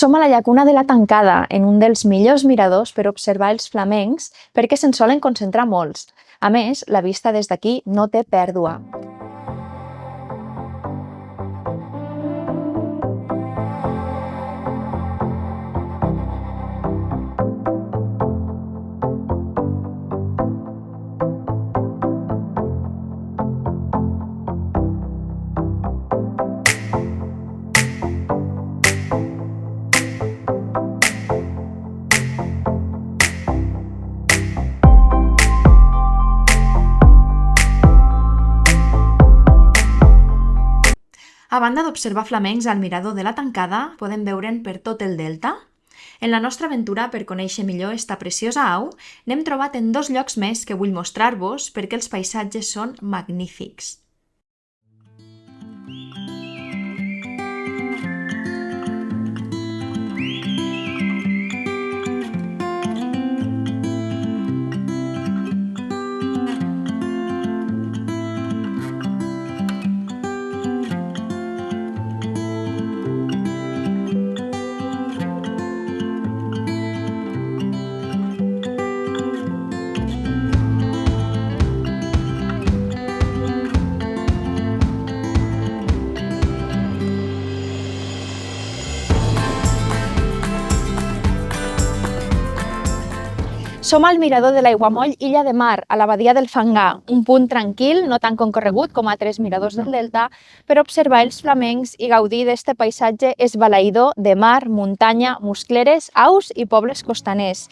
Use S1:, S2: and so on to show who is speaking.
S1: Som a la llacuna de la Tancada, en un dels millors miradors per observar els flamencs, perquè se'n solen concentrar molts. A més, la vista des d'aquí no té pèrdua. A banda d'observar flamencs al mirador de la Tancada, podem veure'n per tot el delta. En la nostra aventura per conèixer millor esta preciosa au, n'hem trobat en 2 llocs més que vull mostrar-vos perquè els paisatges són magnífics. Som al mirador de l'Aiguamoll Illa de Mar, a la badia del Fangar, un punt tranquil, no tan concorregut com altres miradors del delta, per observar els flamencs i gaudir d'este paisatge esbalaïdor de mar, muntanya, muscleres, aus i pobles costaners.